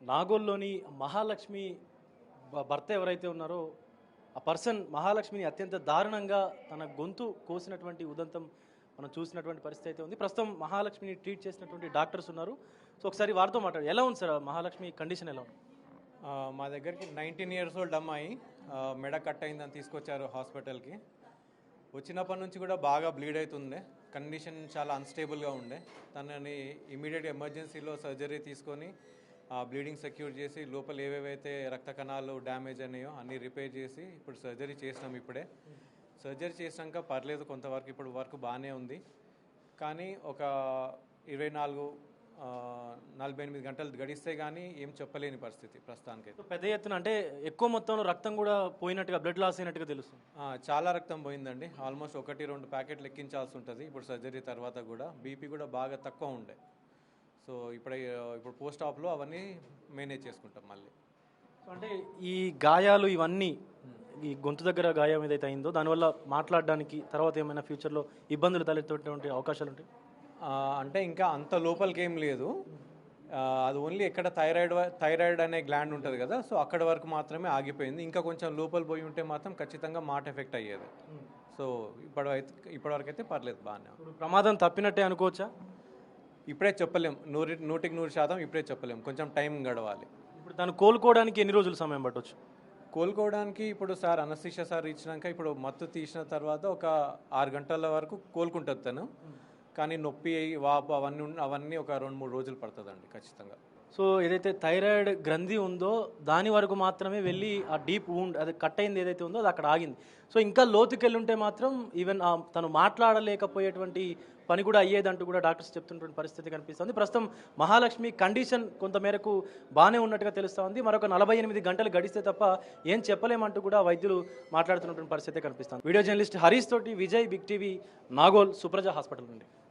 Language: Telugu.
నాగోల్లోని మహాలక్ష్మి భర్త ఎవరైతే ఉన్నారో ఆ పర్సన్ మహాలక్ష్మిని అత్యంత దారుణంగా తన గొంతు కోసినటువంటి ఉదంతం మనం చూసినటువంటి పరిస్థితి అయితే ఉంది. ప్రస్తుతం మహాలక్ష్మిని ట్రీట్ చేసినటువంటి డాక్టర్స్ ఉన్నారు. సో ఒకసారి వారితో మాట్లాడు. ఎలా ఉంది సార్ మహాలక్ష్మి కండిషన్ ఎలా ఉంది? మా దగ్గరికి 19 ఇయర్స్ ఓల్డ్ అమ్మాయి మెడ కట్ అయిందని తీసుకొచ్చారు హాస్పిటల్కి. వచ్చినప్పటి నుంచి కూడా బాగా బ్లీడ్ అవుతుండే, కండిషన్ చాలా అన్స్టేబుల్గా ఉండే. తనని ఇమీడియట్ ఎమర్జెన్సీలో సర్జరీ తీసుకొని బ్లీడింగ్ సెక్యూర్ చేసి లోపల ఏవేవైతే రక్త కణాలు డ్యామేజ్ అయినాయో అన్నీ రిపేర్ చేసి ఇప్పుడు సర్జరీ చేసినాం. ఇప్పుడే సర్జరీ చేసినాక పర్లేదు, కొంతవరకు ఇప్పుడు వరకు బాగానే ఉంది. కానీ ఒక 48 గంటలు గడిస్తే కానీ ఏం చెప్పలేని పరిస్థితి ప్రస్తుతానికి. పెద్ద ఎత్తున అంటే ఎక్కువ మొత్తంలో రక్తం కూడా పోయినట్టుగా, బ్లడ్ లాస్ అయినట్టుగా తెలుస్తుంది. చాలా రక్తం పోయిందండి. ఆల్మోస్ట్ 1-2 ప్యాకెట్లు ఎక్కించాల్సి ఉంటుంది ఇప్పుడు సర్జరీ తర్వాత కూడా. బీపీ కూడా బాగా తక్కువ ఉండే. సో ఇప్పుడు పోస్ట్ ఆప్లో అవన్నీ మేనేజ్ చేసుకుంటాం మళ్ళీ. సో అంటే ఈ గాయాలు ఇవన్నీ, ఈ గొంతు దగ్గర గాయం ఏదైతే అయిందో దానివల్ల మాట్లాడడానికి తర్వాత ఏమైనా ఫ్యూచర్లో ఇబ్బందులు తలెత్తేటువంటి అవకాశాలు ఉంటాయి? అంటే ఇంకా అంత లోపలికి ఏం లేదు. అది ఓన్లీ ఎక్కడ థైరాయిడ్ అనే గ్లాండ్ ఉంటుంది కదా, సో అక్కడ వరకు మాత్రమే ఆగిపోయింది. ఇంకా కొంచెం లోపల పోయి ఉంటే మాత్రం ఖచ్చితంగా మాట ఎఫెక్ట్ అయ్యేది. సో ఇప్పటివరకు అయితే పర్లేదు, బాగానే. ప్రమాదం తప్పినట్టే అనుకోవచ్చా? ఇప్పుడే చెప్పలేం, 100% ఇప్పుడే చెప్పలేం, కొంచెం టైం గడవాలి. ఇప్పుడు తను కోలుకోవడానికి ఎన్ని రోజులు సమయం పట్టవచ్చు? కోలుకోవడానికి ఇప్పుడు సార్ అనస్థీషియా సార్ ఇచ్చినాక ఇప్పుడు మత్తు తీసిన తర్వాత ఒక 6 గంటల వరకు కోలుకుంటుంది తను. కానీ నొప్పి, వాపు అవన్నీ ఒక 2-3 రోజులు పడుతుందండి ఖచ్చితంగా. సో ఏదైతే థైరాయిడ్ గ్రంథి ఉందో దాని వరకు మాత్రమే వెళ్ళి ఆ డీప్ వూండ్, అది కట్ అయింది ఏదైతే ఉందో అది అక్కడ ఆగింది. సో ఇంకా లోతుకెళ్ళి ఉంటే మాత్రం ఈవెన్ తను మాట్లాడలేకపోయేటువంటి పని కూడా అయ్యేదంటూ కూడా డాక్టర్స్ చెప్తున్నటువంటి పరిస్థితి కనిపిస్తుంది. ప్రస్తుతం మహాలక్ష్మి కండిషన్ కొంత మేరకు బాగానే ఉన్నట్టుగా తెలుస్తూ ఉంది. మరొక 48 గంటలు గడిస్తే తప్ప ఏం చెప్పలేమంటూ కూడా వైద్యులు మాట్లాడుతున్నటువంటి పరిస్థితి కనిపిస్తుంది. వీడియో జర్నలిస్ట్ హరీష్ తోటి Vijay, big TV, Nagole, Supraja hospital నుండి.